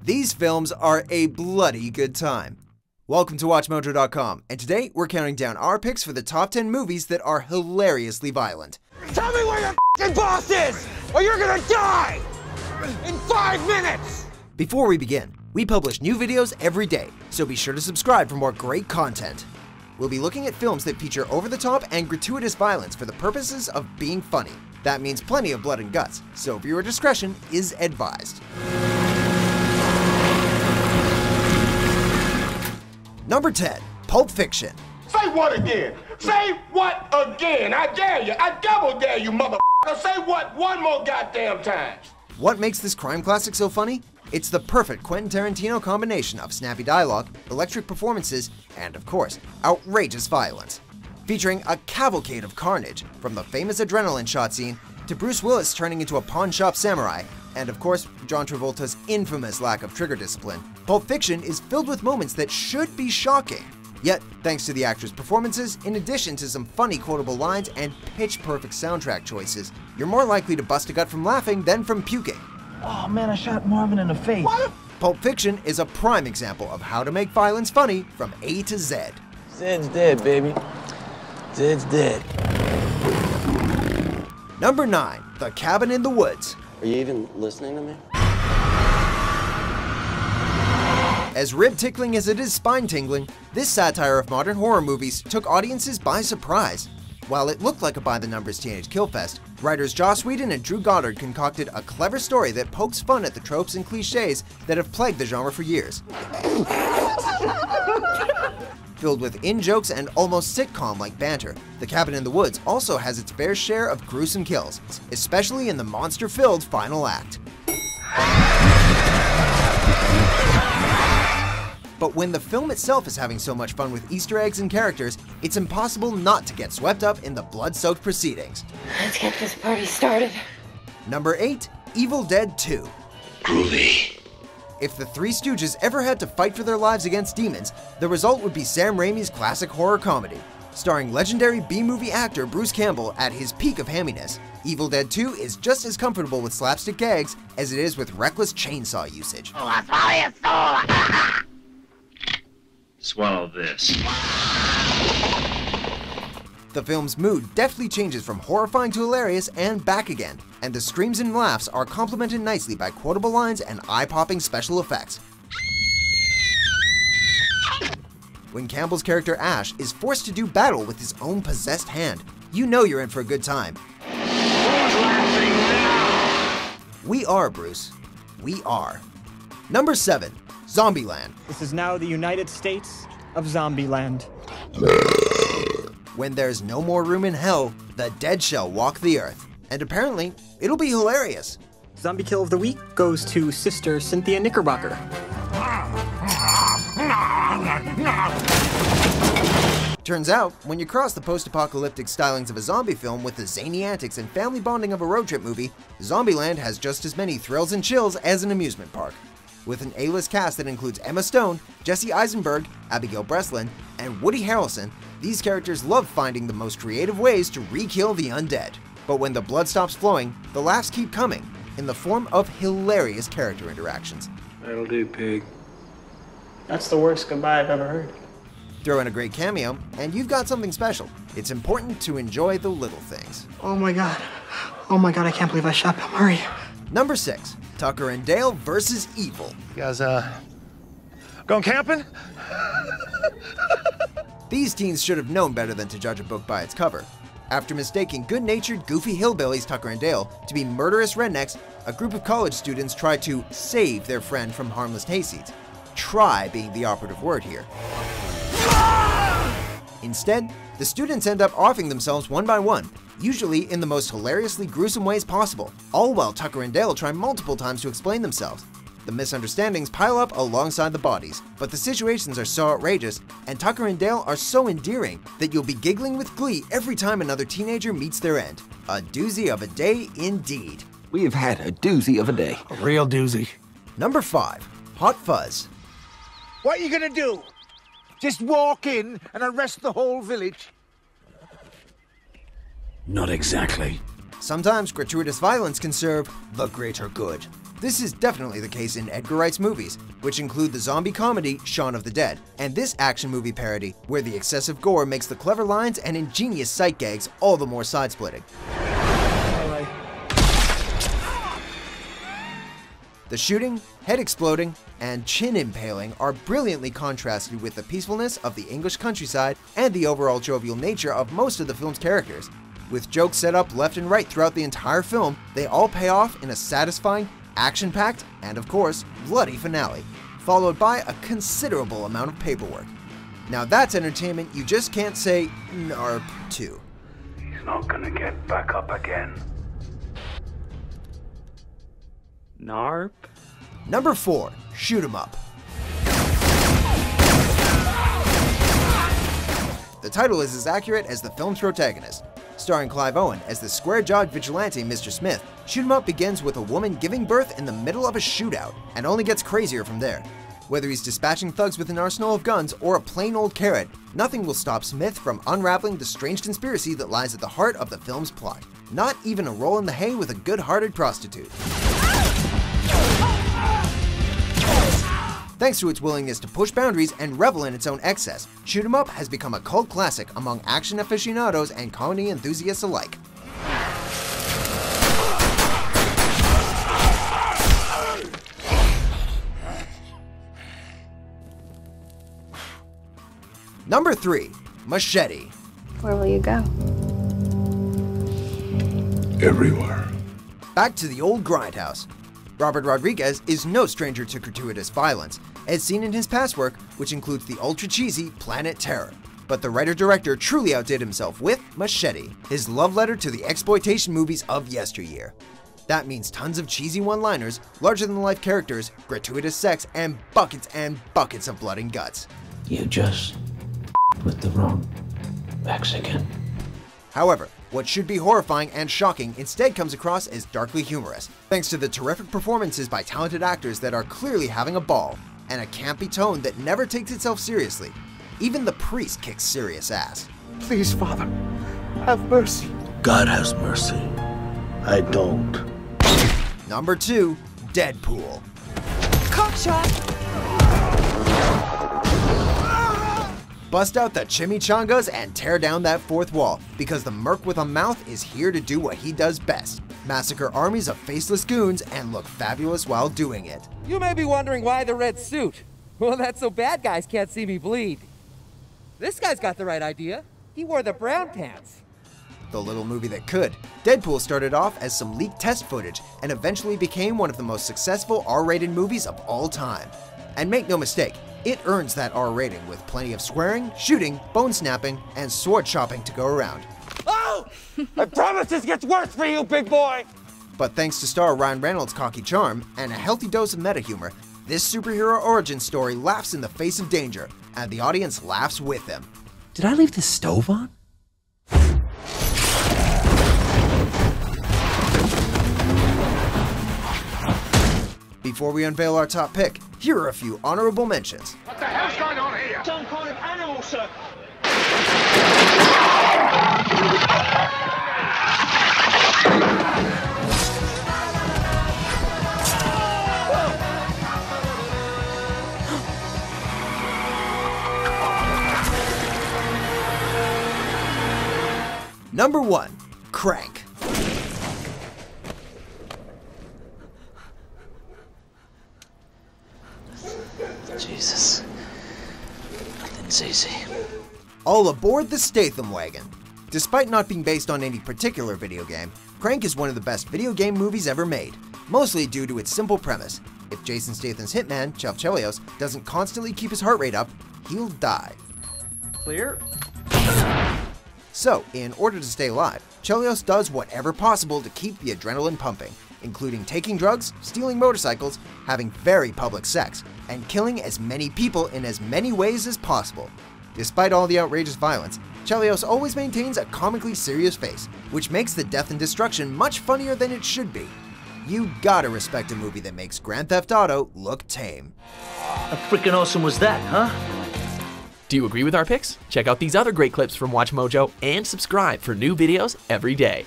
These films are a bloody good time. Welcome to WatchMojo.com, and today we're counting down our picks for the top 10 movies that are hilariously violent. Tell me where your f***ing boss is, or you're gonna die in 5 minutes! Before we begin, we publish new videos every day, so be sure to subscribe for more great content. We'll be looking at films that feature over-the-top and gratuitous violence for the purposes of being funny. That means plenty of blood and guts, so viewer discretion is advised. Number 10, Pulp Fiction. Say what again? Say what again? I dare you. I double dare you, motherfucker. Say what one more goddamn time. What makes this crime classic so funny? It's the perfect Quentin Tarantino combination of snappy dialogue, electric performances, and of course, outrageous violence. Featuring a cavalcade of carnage, from the famous adrenaline shot scene to Bruce Willis turning into a pawn shop samurai, and of course, John Travolta's infamous lack of trigger discipline. Pulp Fiction is filled with moments that should be shocking. Yet, thanks to the actors' performances, in addition to some funny quotable lines and pitch-perfect soundtrack choices, you're more likely to bust a gut from laughing than from puking. Oh man, I shot Marvin in the face. What? Pulp Fiction is a prime example of how to make violence funny from A to Z. Zed's dead, baby. Zed's dead. Number 9, The Cabin in the Woods. Are you even listening to me? As rib-tickling as it is spine-tingling, this satire of modern horror movies took audiences by surprise. While it looked like a by-the-numbers teenage killfest, writers Joss Whedon and Drew Goddard concocted a clever story that pokes fun at the tropes and cliches that have plagued the genre for years. Filled with in-jokes and almost sitcom-like banter, The Cabin in the Woods also has its fair share of gruesome kills, especially in the monster-filled final act. But when the film itself is having so much fun with Easter eggs and characters, it's impossible not to get swept up in the blood-soaked proceedings. Let's get this party started. Number 8, Evil Dead 2. Groovy. If the Three Stooges ever had to fight for their lives against demons, the result would be Sam Raimi's classic horror comedy. Starring legendary B-movie actor Bruce Campbell at his peak of hamminess, Evil Dead 2 is just as comfortable with slapstick gags as it is with reckless chainsaw usage. Swallow this. The film's mood deftly changes from horrifying to hilarious and back again, and the screams and laughs are complemented nicely by quotable lines and eye-popping special effects. When Campbell's character Ash is forced to do battle with his own possessed hand, you know you're in for a good time. We are, Bruce. We are. Number 7, Zombieland. This is now the United States of Zombieland. When there's no more room in hell, the dead shall walk the earth. And apparently, it'll be hilarious. Zombie Kill of the Week goes to Sister Cynthia Knickerbocker. Turns out, when you cross the post-apocalyptic stylings of a zombie film with the zany antics and family bonding of a road trip movie, Zombieland has just as many thrills and chills as an amusement park. With an A-list cast that includes Emma Stone, Jesse Eisenberg, Abigail Breslin, and Woody Harrelson, these characters love finding the most creative ways to re-kill the undead. But when the blood stops flowing, the laughs keep coming, in the form of hilarious character interactions. That'll do, pig. That's the worst goodbye I've ever heard. Throw in a great cameo, and you've got something special. It's important to enjoy the little things. Oh my god, I can't believe I shot Bill Murray. Number 6, Tucker and Dale vs. Evil. You guys, going camping? These teens should have known better than to judge a book by its cover. After mistaking good-natured, goofy hillbillies Tucker and Dale to be murderous rednecks, a group of college students try to save their friend from harmless hayseeds. Try being the operative word here. Instead, the students end up offing themselves one by one, usually in the most hilariously gruesome ways possible, all while Tucker and Dale try multiple times to explain themselves. The misunderstandings pile up alongside the bodies, but the situations are so outrageous, and Tucker and Dale are so endearing that you'll be giggling with glee every time another teenager meets their end. A doozy of a day indeed. We've had a doozy of a day. A real doozy. Number 5, Hot Fuzz. What are you gonna do? Just walk in and arrest the whole village? Not exactly. Sometimes gratuitous violence can serve the greater good. This is definitely the case in Edgar Wright's movies, which include the zombie comedy Shaun of the Dead, and this action movie parody, where the excessive gore makes the clever lines and ingenious sight gags all the more side-splitting. The shooting, head exploding, and chin impaling are brilliantly contrasted with the peacefulness of the English countryside and the overall jovial nature of most of the film's characters. With jokes set up left and right throughout the entire film, they all pay off in a satisfying, action-packed, and of course, bloody finale, followed by a considerable amount of paperwork. Now that's entertainment you just can't say NARP to. He's not gonna get back up again. Narp? Number 4. Shoot 'em up. The title is as accurate as the film's protagonist. Starring Clive Owen as the square-jawed vigilante Mr. Smith, Shoot 'em Up begins with a woman giving birth in the middle of a shootout, and only gets crazier from there. Whether he's dispatching thugs with an arsenal of guns or a plain old carrot, nothing will stop Smith from unraveling the strange conspiracy that lies at the heart of the film's plot. Not even a roll in the hay with a good-hearted prostitute. Thanks to its willingness to push boundaries and revel in its own excess, Shoot 'em Up has become a cult classic among action aficionados and comedy enthusiasts alike. Number 3. Machete. Where will you go? Everywhere. Back to the old grindhouse. Robert Rodriguez is no stranger to gratuitous violence, as seen in his past work, which includes the ultra-cheesy Planet Terror. But the writer-director truly outdid himself with Machete, his love letter to the exploitation movies of yesteryear. That means tons of cheesy one-liners, larger-than-life characters, gratuitous sex, and buckets of blood and guts. You just with the wrong Mexican. However, what should be horrifying and shocking instead comes across as darkly humorous, thanks to the terrific performances by talented actors that are clearly having a ball, and a campy tone that never takes itself seriously. Even the priest kicks serious ass. Please, Father, have mercy. God has mercy. I don't. Number 2. Deadpool. Cockshot! Bust out the chimichangas and tear down that fourth wall, because the merc with a mouth is here to do what he does best: massacre armies of faceless goons and look fabulous while doing it. You may be wondering why the red suit. Well, that's so bad guys can't see me bleed. This guy's got the right idea. He wore the brown pants. The little movie that could. Deadpool started off as some leaked test footage and eventually became one of the most successful R-rated movies of all time. And make no mistake, it earns that R rating with plenty of swearing, shooting, bone snapping, and sword chopping to go around. Oh! I promise this gets worse for you, big boy! But thanks to star Ryan Reynolds' cocky charm and a healthy dose of meta humor, this superhero origin story laughs in the face of danger, and the audience laughs with him. Did I leave the stove on? Before we unveil our top pick, here are a few honorable mentions. What the hell's going on here? Some kind of animal, sir. Number 1. Crank. Jesus. Nothing's easy. All aboard the Statham wagon. Despite not being based on any particular video game, Crank is one of the best video game movies ever made, mostly due to its simple premise. If Jason Statham's hitman, Chef Chelios, doesn't constantly keep his heart rate up, he'll die. Clear? So, in order to stay alive, Chelios does whatever possible to keep the adrenaline pumping, including taking drugs, stealing motorcycles, having very public sex, and killing as many people in as many ways as possible. Despite all the outrageous violence, Chelios always maintains a comically serious face, which makes the death and destruction much funnier than it should be. You gotta respect a movie that makes Grand Theft Auto look tame. How freaking awesome was that, huh? Do you agree with our picks? Check out these other great clips from WatchMojo and subscribe for new videos every day.